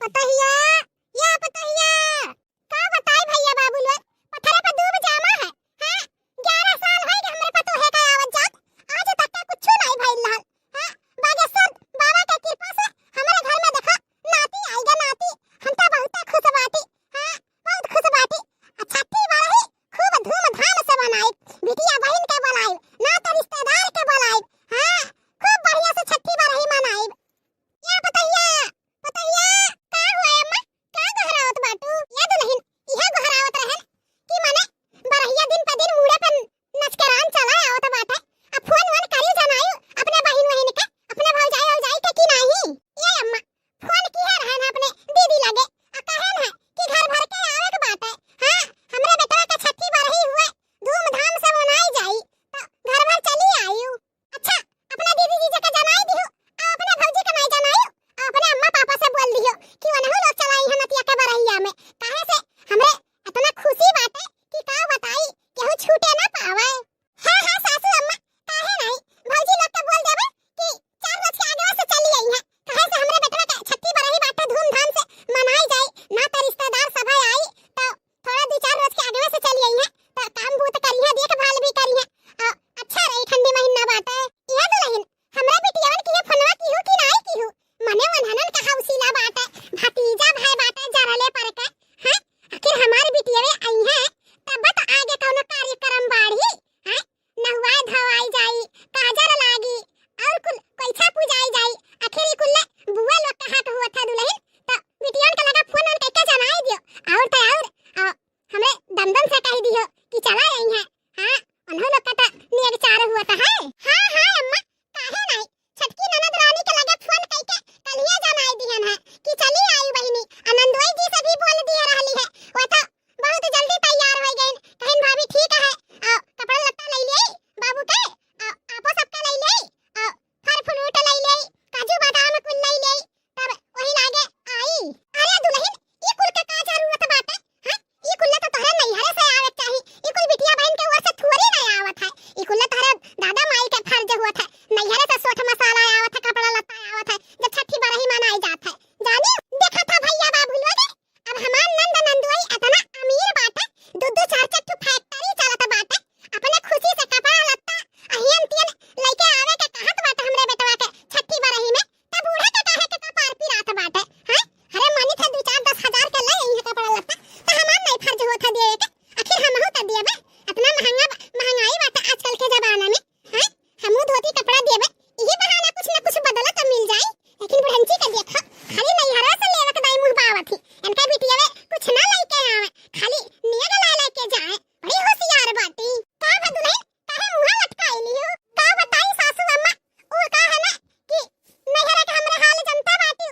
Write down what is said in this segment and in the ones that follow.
पतहिया या पतहिया का बताई भैया बाबू लोग पत्थरे पे डूब जामा है। हां 11 साल होई गए हमरे पतोहे का आवत जात आज तक का कुछ नहीं भइल रहल। हां बागेश्वर बाबा के कृपा से हमरे घर में देखो नाती आईगा नाती हम तो बहुत खुश बाटी। हां बहुत खुश बाटी। अच्छा ठीक बारही खूब धूमधाम से मनाई बिटिया बहन के बुलाई ना तो रिश्तेदार के बुलाई। हां खूब बढ़िया से छठी बारही मनाई। या पतहिया पतहिया का हुआ अम्मा का गहरावत बाटू या दुल्हन इहा गहरावत रहन कि माने बरहिया दिन पे दिन मुड़े पे नचकरान चला आवत बाटे। अब फोन वन करी जनायु अपने बहन वहन के अपने भौजाई के कि नहीं। ये अम्मा फोन किया रहन अपने दीदी लगे आ कहन है कि घर भर के आवे के बाटे। हां हमरे बेटवा के छठी बारही हुए धूमधाम से मनाई जाई तो घर भर चली आयु। अच्छा अपने दीदी जी के जनाई दियो आ अपने भौजी के नहीं जनायु अपने अम्मा पापा से बोल दियो कि वनहु लोग चलाई है नतिया के बरहिया में काहे से हमरे इतना खुशी बाटे कि का बताई केहू छूटे ना पावे। हां हां सासू अम्मा काहे नहीं भौजी लोग के बोल देबे कि 4 रोज के आगे से चली आई है काहे से हमरे बेटवा के छठी बरही बाटे धूमधाम से मनाई जाई ना तो रिश्तेदार सब आई तो थोड़ा 2-4 रोज के आगे से चली आई है तो काम बूत करी है देखभाल भी करी है। अच्छा रही ठंडी महीना बाटे। यह दुल्हन हमरे बेटियावन के फोनवा की हो कि नहीं की हो मने वनहनन का हौसला बाटे भतीजा भाई बाटे जरले पर के। हां आखिर हमारी बिटियावे आई है तब तो आगे कोनो कार्यक्रम बाढ़ी। हां नहवाई धवाई जाई काजर लागी और कुल पैसा पूजाई जाई आखिर कुल बुआ लोग का हाथ हुआ था दुल्हन तो बिटियावन के लगा फोन ऑन करके जनाई दियो और तो और हमरे दमदम से कह दियो कि चला आई है। हां उन्हों लोग का नेग चार हुआ था है। हां हां अम्मा काहे नहीं छटकी ननद रानी के लगे फोन करके कलिया जनाई दिहन है कि चली आई बहिनी आनंदोई जी से भी बोल दिए रहली है वो तो बहुत जल्दी तैयार हो गई कहन भाभी ठीक है कपड़ा लत्ता ले ले बाबू के आपो सबके ले ले फल फ्रूट ले ले काजू बादाम कुल ले ले तब वही लागे आई। अरे दुल्हन ये कुल के का जरूरत बाटे। हां ये कुल तो तोहरे नैहरे से आवत चाही ये कुल बिटिया बहन के ओर से थोड़ी नहीं आवत है ये कुल तोहरे दादा माई के फर्ज हुआ था नैहरे से सोठ मसाला आवत है कपड़ा लत्ता आवत है जब छठी बरही मनाई जात है जानी देखा था भैया बाबू लोग अब हमार नंद नंदोई इतना अमीर बाटे 2-2 4-4 ठो फैक्ट्री चलत बाटे अपने खुशी से कपड़ा लत्ता अहियन तियन लेके आवे के कहत बाटे हमरे बेटवा के छठी बरही में तब बूढ़ा के काहे के कपार पिरात बाटे। हां अरे मनी थे 2-4-10 हजार के ले आई है कपड़ा लत्ता तो हमार नहीं फर्ज होता दिए के आखिर हमहु त देबे इतना महंगाई बाटे आजकल के जमाना में। हां हमहु धोती कपड़ा देबे यही बहाना कुछ ना कुछ बदला तो मिल जाए लेकिन बुढ़ंची के देखो खाली नैहरा से लेवे के दाई मुंह बावत ही इनका बिटियावे कुछ ना लेके आवे खाली नेग ला लेके जाए बड़ी होशियार बाटी। का बदुलई काहे मुंह लटकाई लियो का बताई सासू अम्मा ओ का है ना कि नैहरा के हमरे हाल जनता बाटी।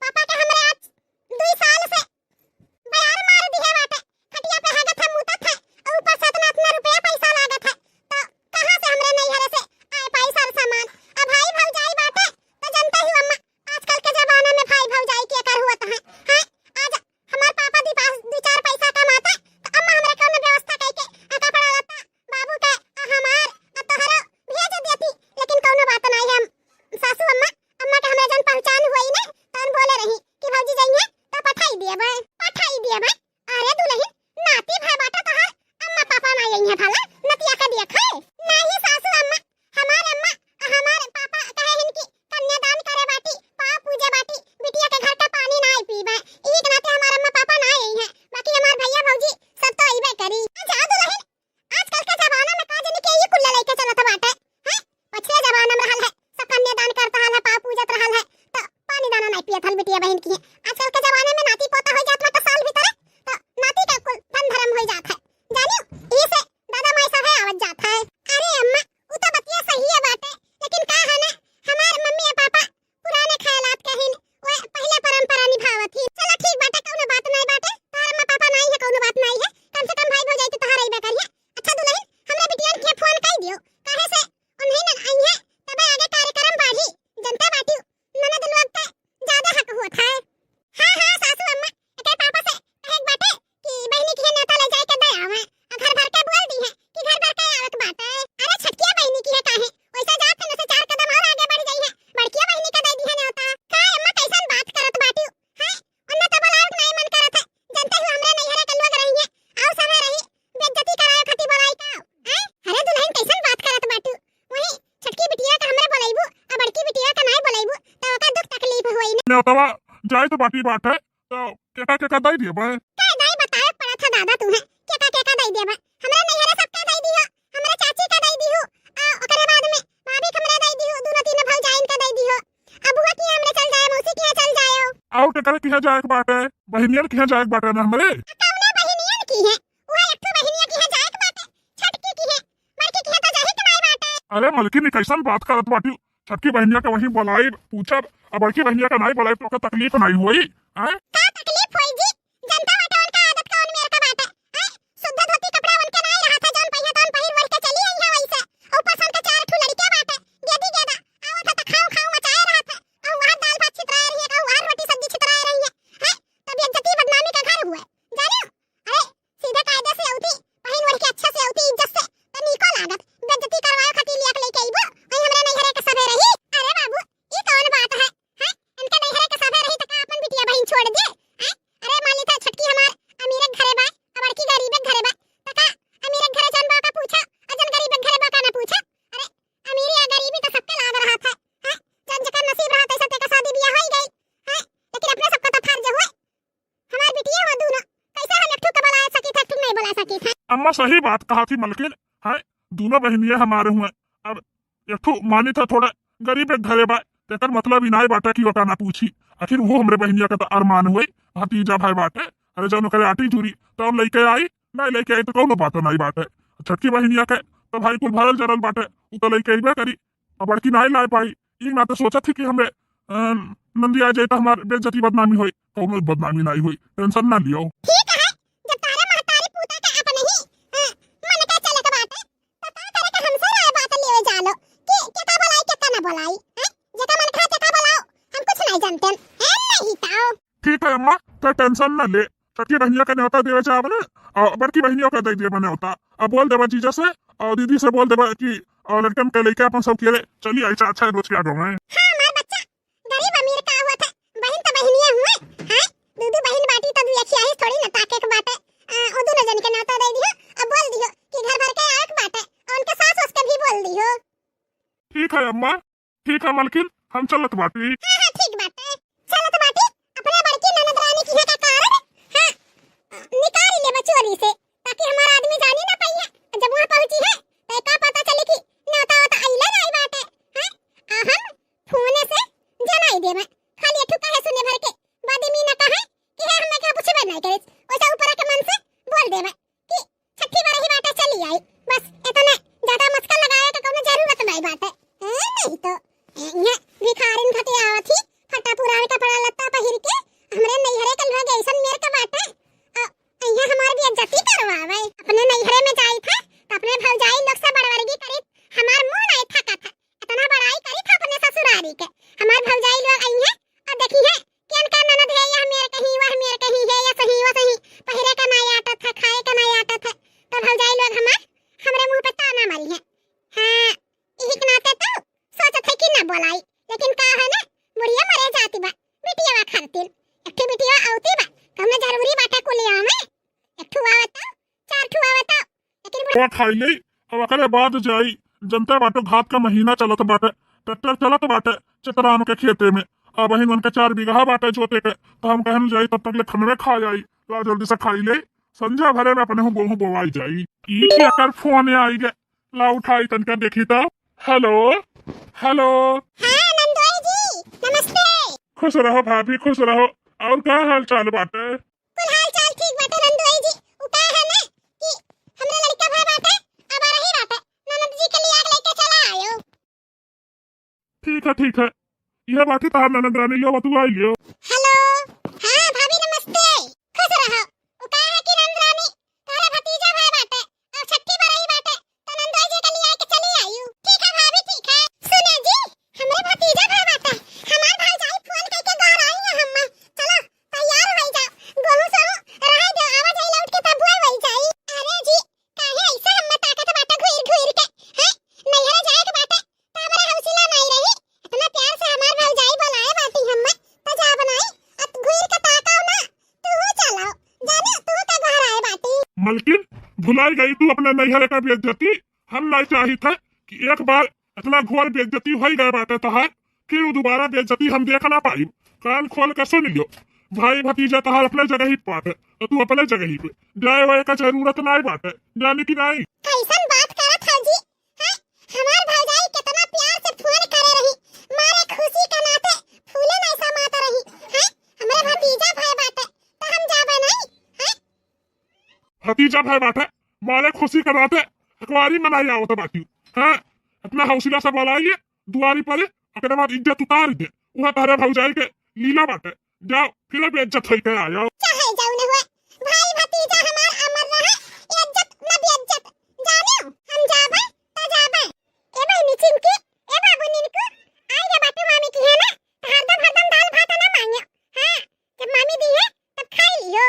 पापा के हमरे आज 2 साल से बयार मार दिए बाटे खटिया पे हागत है मुतत है और ऊपर से इतना रुपया पैसा लागत है तो कहां से हमरे नैहरा से आए पैसा सामान अब भाई भौजाई बाटे तो जनता ही अम्मा आजकल के जमाना में भाई भौजाई के कर हुआ है। हां आज हमार पापा दी पास 2-4 पैसा कमाता तो अम्मा हमरे कोनो व्यवस्था करके कपड़ा लत्ता बाबू के हमार तोहरा भेज देती लेकिन कोनो बात नहीं है सासू अम्मा के हमरे जन पहचान हुई ना तन बोले रही कि भौजी जाइए तो पठाई देबे। अरे दुल्हन नाती भाई बाटा तोहर अम्मा पापा ना आई है भला नतिया का देखे नहीं सासू अम्मा हमार पापा कहे कि कन्यादान करे बाटी पाप पूजे बाटी बिटिया के घर का पानी ना पीबे ई के नाते हमार अम्मा पापा ना आई है बाकी हमार भैया भौजी सब तो आइबे करी। जा दुल्हन आजकल के जमाना में का जाने के ये कुल्ला लेके चलत बाटे। हैं पछले जमाना में रहल है सब कन्यादान करता हल है पाप पूजत रहल है तो पानी दाना नहीं पियत हल बिटिया बहन की। आजकल के जमाने में नाती पोता हो जात बा साल भीतर तो नाती का कुल धन धर्म हो जात है जानियो ई से दादा माई सब आवत जात है। अरे अम्मा उ तो बतिया सही है बाटे लेकिन का है ना हमार मम्मी और पापा पुराने ख्यालात के हिन वो पहले परंपरा निभावत ही। चलो ठीक बाटे कोनो बात नहीं बाटे तोहर अम्मा पापा नहीं है कोनो बात नहीं है कम से कम भाई भौजाई तो तोहर आइबे करिए। अच्छा दुल्हन हमरे बिटिया के फोन कर दियो काहे से उन्हें न आई है तब आगे कार्यक्रम बाढ़ी जनता बाटी ननद लोग का ज्यादा हक होता है। हां हां सासू अम्मा बतावा जाए तो बाकी बात है तो केका दई दिए बे का दाई बताए पड़ा था दादा तुम्हें केका दई देबा हमरा नैहरे सबका दई दियो हमरा चाची का दई दियो ओकरे बाद में भाभी हमरा दई दियो दोनों तीन भौजाइन का दई दियो अबुआ की हमरे चल जाए मौसी की चल जाए और केकरे की जाए के बात है बहनियन की जाए के बात है ना हमरे कौने बहिनियन की है वो एक तो बहिनिया की है जाए के बात है छटकी की है बड़की की है तो जाही के नहीं बात है अरे मलकिन कैसन बात करत बाटी छटकी बहनिया का वही बोलाई पूछब अब बड़की बहनिया का नहीं बोलाई तो ओकर तकलीफ नहीं हुई हैं का तकलीफ होई जी जनता बाटे उनका आदत का उन मेर का बात है शुद्ध धोती कपड़ा उनके नहीं रहा था जौन पहिया तौन पहिर वही के चली आई है वैसे ऊपर सन के चार ठू लड़के बाटे गेदी गेदा आवत था खाऊ मचाए रहा था और वहां दाल भात छितराए रही है और वहां रोटी सब्जी छितराए रही है तब बेइज्जती बदनामी का घर हुआ जाने अरे सीधे कायदे से औती पहिन वही के अच्छे से औती इज्जत से तो नीको लागत बेइज्जती करवाए खातिर लिया के लेके आइबो वही हमरे नहीं हरे के सबे रही अरे बाबू ई कौन बात है इनके नहीं हरे के सबे रही त का अपन बिटिया बहन छोड़ दे अरे मान ली था छटकी हमार अमीर घरे बा और बड़की गरीब घरे बा त का अमीर घरे जन बा का पूछा अजन गरीब घरे बा का ना पूछा अरे अमीरी या गरीबी तो सबके लाग रहा था जन जकर नसीब रहा तैसे ते का शादी ब्याह हो गई लेकिन अपने सबका तो फर्ज हुए हमार बिटिया हो दोनों कैसे हम एक ठो के बुला सकी था तुम नहीं बुला सकी था अम्मा सही बात कहा थी मलकिन है दोनों बहनियां हमारे हुए अब एक ठो मानी था थोड़ा गरीब एक घरे बा तेकर मतलब इनाय बाटा की वका ना पूछी आखिर वो हमरे बहनिया का तो अरमान हुए भतीजा भाई बाटे अरे जब करे आटी चूरी तो हम लेके आई नहीं लेके आई तो कौनो बात नहीं बाटे छटकी बहनिया के तो भाई कुल भरल जरल बाटे वो तो लेके अइबे करी और बड़की नहीं ला पाई ई ना तो सोचा थी कि हमें नंदी आ जाए तो हमार बेइज्जती बदनामी हुई कौनो बदनामी नहीं हुई टेंशन ना लियो ठीक है जब तारे महतारी पूता का अपन ही मन का चले के बात है तो का करे के हमसे राय बात ले जानो कि केका बोलाई केका ना बोलाई जेका मन खा केका बोलाओ हम कुछ नहीं जानते हैं नहीं ताओ ठीक है अम्मा तो टेंशन न ले छठी बहनिया का न्योता देवे चावल और बड़की बहनियों का दे दिए न्योता अब बोल देवा जीजा से और दीदी से बोल देवा कि और लड़कन के लेके अपन सब खेले चलिए ऐसा अच्छा रोज क्या गाँव में हां मार बच्चा गरीब अमीर का हुआ था बहन तो बहनियां हुए हैं दूध बहन बाटी तो दुखिया ही थोड़ी ना ताके के बात है ओ दोनों जन के न्योता दे दियो अब बोल दियो कि घर भर के आए के बात है और उनके सास उसके भी बोल दियो ठीक है अम्मा ठीक है मलकिन हम चलत बाटी हां ठीक बात है चलो तो बाटी अपने बड़की ननद रानी की है का कारण हां निकाल ले बचोरी से ताकि हमारा आदमी जानी ना पाइए जब वहां पहुंची है तो का पता चले कि न्योता होता आइला नहीं बात है हम फोन से जनाई देबे खाली ठुका है सुने भर के बाद में ना कहे कि है हमें का पूछबे नहीं करे ओसा ऊपर के मन से बोल देबे कि छठी बार ही बात चली आई बस इतना ज्यादा मस्का लगाए तो कोनो जरूरत नहीं बात है नहीं तो ये भिखारिन खातिर आवत थी फटा पुराण का पड़ा लत्ता पहिर के हमरे नैहरे के लोग ऐसन मेर का बाटे यहाँ हमार भी इज्जती करवावे अपने नैहरे में जाई था तो अपने भौजाई लोग से बड़वर्गी करी हमार मुंह नहीं थका था इतना बड़ाई करी था अपने ससुरारी के हमार भौजाई लोग आई है और देखी है केन का ननद है यह मेर कहीं वह मेर कहीं है या सही वह सही पहिरे का नहीं आता था खाए का नहीं आता था तो भौजाई लोग हमरे मुंह पे ताना मारी है हां यही के नाते तो सोचत है कि ना बोलाई लेकिन का है ना बुढ़िया मरे जाती बा बिटिया वा खातिर एक ठो बिटिया आउती बा हमने जरूरी बाटा को ले आवे एक ठो आवता चार ठो आवता लेकिन वो खाई ले अब अकरे बाद जाई जनता बाटो घात का महीना चलत बाटे ट्रैक्टर चलत बाटे चितरान के खेते में अब वही उनके 4 बीघा बाटे जोते के तो हम कहन जाई तब तक ले खनवे खा जाई ला जल्दी से खाई ले संजा भरे में अपने हूं गेहूं बोवाई जाई ई क्या कर फोन आई गे ला उठाई तनका देखी तो हेलो हेलो हां नंदोई जी नमस्ते खुश रहो भाभी खुश रहो और क्या हाल चाल बाटे कुल हाल चाल ठीक बाटे नंदोई जी उका है ना कि हमरे लड़का भाई बाटे अब आ रही बाटे ननद जी के लिए आग लेके चला आयो ठीक है यह बाटी तार ननद रानी लो तू आई लियो हेलो हां भाभी नमस्ते खुश रहो उका है कि नंद रानी तारा भतीजा भाई बाटे और छठी बरई बाटे तो नंदोई जी के लिए आके चली आयु ठीक है भाभी ठीक है सुने जी हमरे भतीजा भाई बाटे हमार भाई जाई फोन करके घर आई है हम चलो तैयार हो जाओ गोहू सरो रह दो आवाज आई लौट के तब वही जाई अरे जी काहे ऐसे हम ताकत बाटे घुर घुर के हैं नैहरे जाए के बाटे त हमरे हौसला नहीं रही इतना प्यार से हमार भौजाई बुलाए बाटी हम त जा बनाई अब घुर के ताकाओ ना तू हो चलाओ जाने तू त घर आए बाटी मलकिन भुलाई गई तू अपने नैहरे का बेइज्जती हम नहीं चाही था कि एक बार इतना घोर बेइज्जती हो गए बाटे तो है फिर दोबारा बेइज्जती हम देख ना पाई कान खोल कर सुन लियो। भाई भतीजा तहार अपने जगह ही पाट है तो तू अपने जगह ही पे जाए वाए का जरूरत नहीं बाटे, जाने की नहीं। कैसन बात करत हौ जी? हैं, हमार भौजाई कितना प्यार से फोन करे रही, मारे खुशी के नाते फूले नहीं समाता रही। हैं, हमरे भतीजा भाई बाटे तो हम जाबे नहीं। हैं, भतीजा भाई बाटे मारे खुशी कराते अखबारी मनाई आओ तो बाकी हैं, अपना हौसला से बोलाइए दुआरी पर अकरे बाद इज्जत उतार दे। वह तारे भौजाई के लीला बाटे, जाओ फिर बेइज्जत होई के आ जाओ। चाहे जाउने हुए भाई भतीजा हमार अमर रहे, इज्जत न बेइज्जत जानियो। हम जाबे तो जाबे। ए बहनी चिंकी, ए बाबू निनको आई रे बाटू मामी की है ना, हरदम हरदम दाल भात ना मांगियो। हां, जब मामी दी है तब खाई लियो।